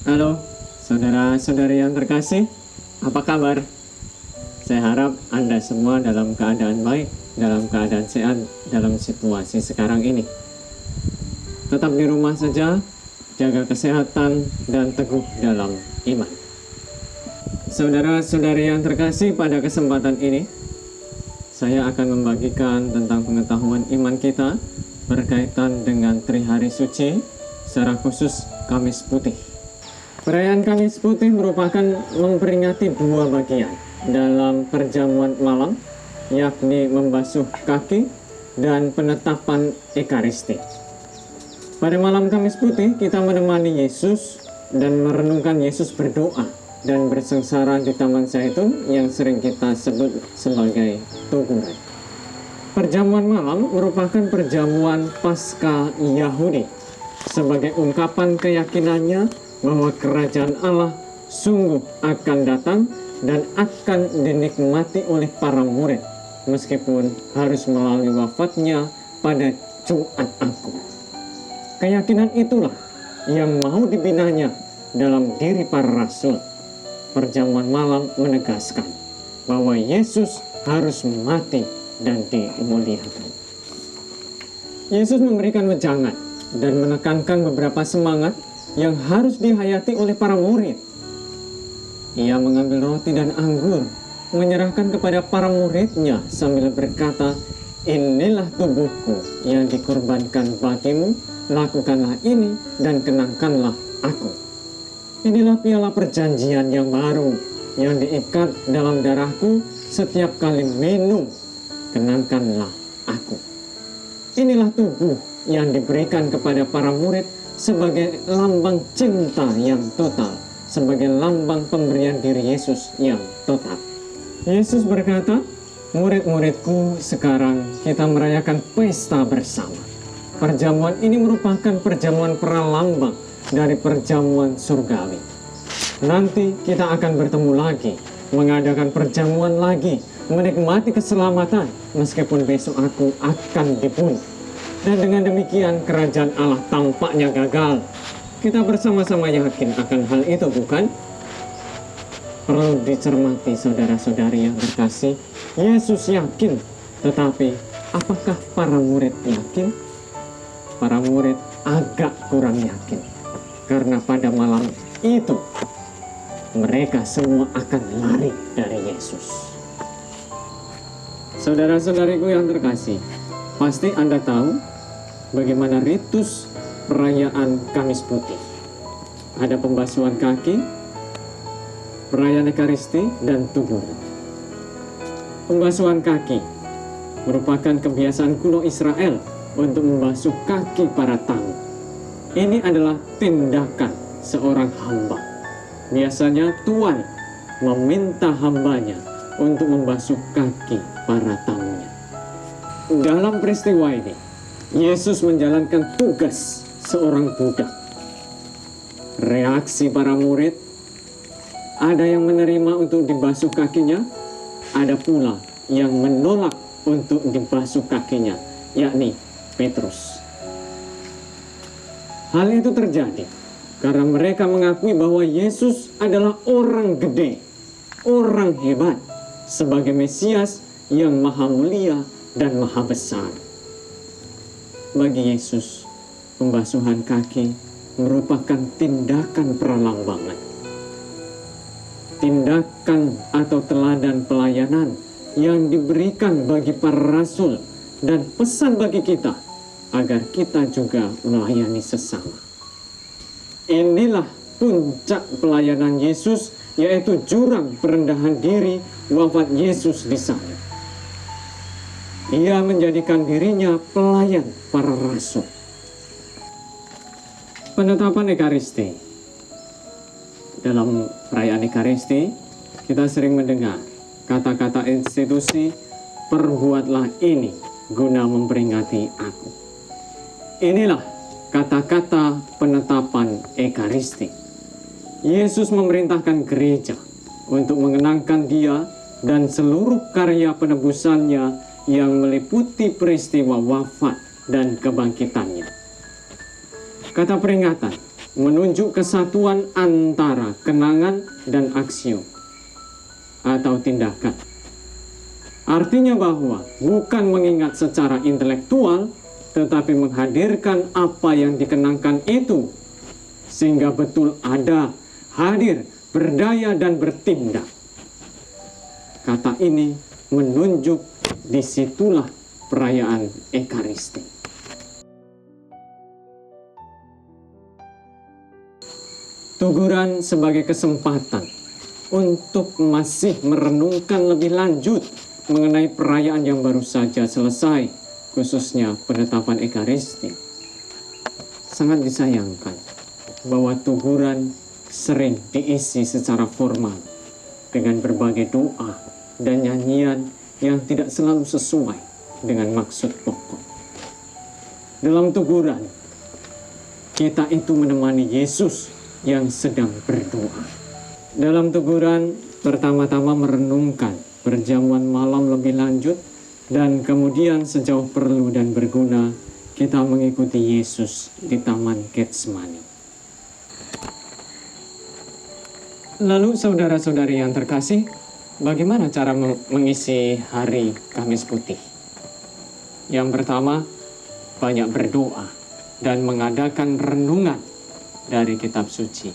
Halo, saudara-saudari yang terkasih, apa kabar? Saya harap Anda semua dalam keadaan baik, dalam keadaan sehat, dalam situasi sekarang ini. Tetap di rumah saja, jaga kesehatan, dan teguh dalam iman. Saudara-saudari yang terkasih, pada kesempatan ini, saya akan membagikan tentang pengetahuan iman kita berkaitan dengan Trihari Suci, secara khusus Kamis Putih. Perayaan Kamis Putih merupakan memperingati dua bagian dalam perjamuan malam, yakni membasuh kaki dan penetapan Ekaristi. Pada malam Kamis Putih, kita menemani Yesus dan merenungkan Yesus berdoa dan bersengsara di Taman Zaitun yang sering kita sebut sebagai Tuguran. Perjamuan malam merupakan perjamuan Paskah Yahudi sebagai ungkapan keyakinannya bahwa kerajaan Allah sungguh akan datang dan akan dinikmati oleh para murid, meskipun harus melalui wafatnya pada Jumat Agung. Keyakinan itulah yang mau dibinanya dalam diri para rasul. Perjamuan malam menegaskan bahwa Yesus harus mati dan dimuliakan. Yesus memberikan wejangan dan menekankan beberapa semangat yang harus dihayati oleh para murid. Ia mengambil roti dan anggur, menyerahkan kepada para muridnya sambil berkata, "Inilah tubuhku yang dikorbankan bagimu, lakukanlah ini dan kenangkanlah aku." Inilah piala perjanjian yang baru yang diikat dalam darahku, setiap kali minum, kenangkanlah aku. Inilah tubuh yang diberikan kepada para murid sebagai lambang cinta yang total, sebagai lambang pemberian diri Yesus yang total. Yesus berkata, "Murid-muridku, sekarang kita merayakan pesta bersama." Perjamuan ini merupakan perjamuan pralambang dari perjamuan surgawi. Nanti kita akan bertemu lagi, mengadakan perjamuan lagi, menikmati keselamatan, meskipun besok aku akan dibunuh. Dan dengan demikian kerajaan Allah tampaknya gagal. Kita bersama-sama yakin akan hal itu, bukan? Perlu dicermati saudara-saudari yang terkasih. Yesus yakin, tetapi apakah para murid yakin? Para murid agak kurang yakin, karena pada malam itu mereka semua akan lari dari Yesus. Saudara-saudariku yang terkasih, pasti Anda tahu bagaimana ritus perayaan Kamis Putih. Ada pembasuhan kaki, perayaan Ekaristi, dan tuguran. Pembasuhan kaki merupakan kebiasaan kuno Israel untuk membasuh kaki para tamu. Ini adalah tindakan seorang hamba. Biasanya tuan meminta hambanya untuk membasuh kaki para tamunya. Dalam peristiwa ini, Yesus menjalankan tugas seorang budak. Reaksi para murid, ada yang menerima untuk dibasuh kakinya, ada pula yang menolak untuk dibasuh kakinya, yakni Petrus. Hal itu terjadi karena mereka mengakui bahwa Yesus adalah orang gede, orang hebat, sebagai Mesias yang maha mulia dan maha besar. Bagi Yesus, pembasuhan kaki merupakan tindakan pralambangan. Tindakan atau teladan pelayanan yang diberikan bagi para rasul dan pesan bagi kita agar kita juga melayani sesama. Inilah puncak pelayanan Yesus, yaitu jurang perendahan diri wafat Yesus di sana. Ia menjadikan dirinya pelayan para rasul. Penetapan Ekaristi. Dalam perayaan Ekaristi, kita sering mendengar kata-kata institusi, "Perbuatlah ini guna memperingati aku." Inilah kata-kata penetapan Ekaristi. Yesus memerintahkan gereja untuk mengenangkan Dia dan seluruh karya penebusannya yang meliputi peristiwa wafat dan kebangkitannya. Kata peringatan menunjuk kesatuan antara kenangan dan aksio atau tindakan. Artinya bahwa bukan mengingat secara intelektual, tetapi menghadirkan apa yang dikenangkan itu, sehingga betul ada, hadir, berdaya, dan bertindak. Kata ini menunjuk disitulah perayaan Ekaristi. Tuguran sebagai kesempatan untuk masih merenungkan lebih lanjut mengenai perayaan yang baru saja selesai, khususnya penetapan Ekaristi. Sangat disayangkan bahwa tuguran sering diisi secara formal dengan berbagai doa dan nyanyian yang tidak selalu sesuai dengan maksud pokok. Dalam tuguran, kita itu menemani Yesus yang sedang berdoa. Dalam tuguran, pertama-tama merenungkan perjamuan malam lebih lanjut, dan kemudian sejauh perlu dan berguna, kita mengikuti Yesus di Taman Getsemani. Lalu saudara-saudari yang terkasih, bagaimana cara mengisi hari Kamis Putih? Yang pertama, banyak berdoa dan mengadakan renungan dari kitab suci.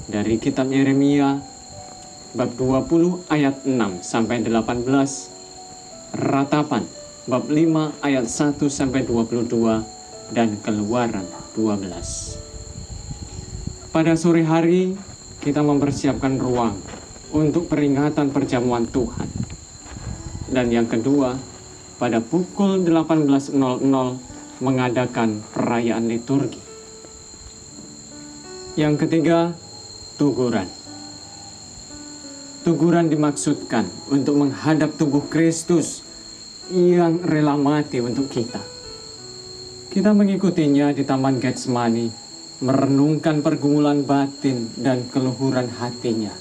Dari kitab Yeremia bab 20 ayat 6 sampai 18, Ratapan bab 5 ayat 1 sampai 22, dan Keluaran 12. Pada sore hari kita mempersiapkan ruang untuk peringatan perjamuan Tuhan. Dan yang kedua, pada pukul 18.00 mengadakan perayaan liturgi. Yang ketiga, tuguran. Tuguran dimaksudkan untuk menghadap tubuh Kristus yang rela mati untuk kita. Kita mengikutinya di Taman Getsemani, merenungkan pergumulan batin dan keluhuran hatinya.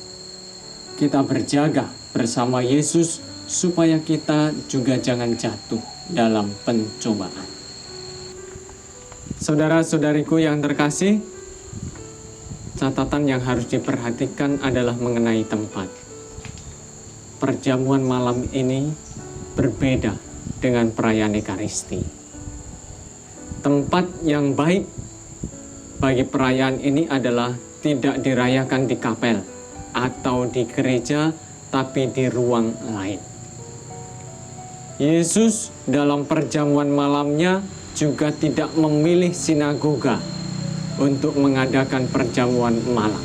Kita berjaga bersama Yesus supaya kita juga jangan jatuh dalam pencobaan. Saudara-saudariku yang terkasih, catatan yang harus diperhatikan adalah mengenai tempat. Perjamuan malam ini berbeda dengan perayaan Ekaristi. Tempat yang baik bagi perayaan ini adalah tidak dirayakan di kapel atau di gereja, tapi di ruang lain. Yesus dalam perjamuan malamnya juga tidak memilih sinagoga untuk mengadakan perjamuan malam.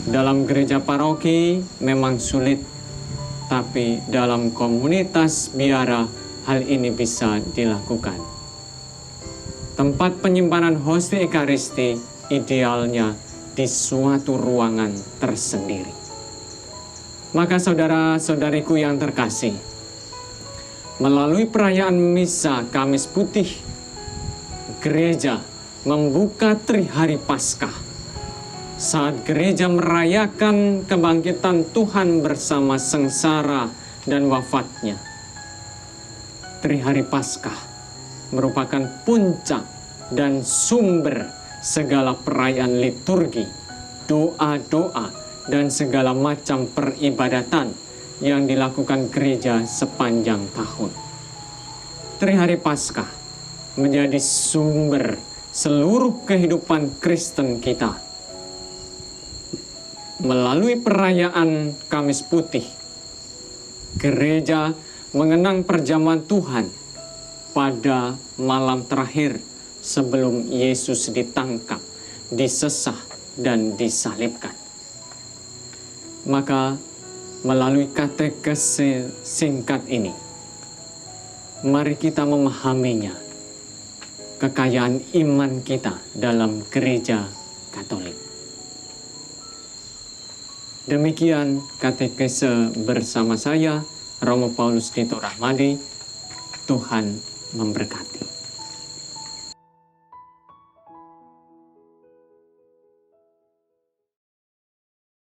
Dalam gereja paroki memang sulit, tapi dalam komunitas biara hal ini bisa dilakukan. Tempat penyimpanan hosti Ekaristi idealnya di suatu ruangan tersendiri. Maka saudara-saudariku yang terkasih, melalui perayaan Misa Kamis Putih, gereja membuka Trihari Paskah saat gereja merayakan kebangkitan Tuhan bersama sengsara dan wafatnya. Trihari Paskah merupakan puncak dan sumber segala perayaan liturgi, doa-doa, dan segala macam peribadatan yang dilakukan gereja sepanjang tahun. Trihari Paskah menjadi sumber seluruh kehidupan Kristen kita. Melalui perayaan Kamis Putih, gereja mengenang perjamuan Tuhan pada malam terakhir sebelum Yesus ditangkap, disesah, dan disalibkan. Maka melalui katekese singkat ini, mari kita memahaminya, kekayaan iman kita dalam gereja Katolik. Demikian katekese bersama saya, Romo Paulus Tito Rahmadi. Tuhan memberkati.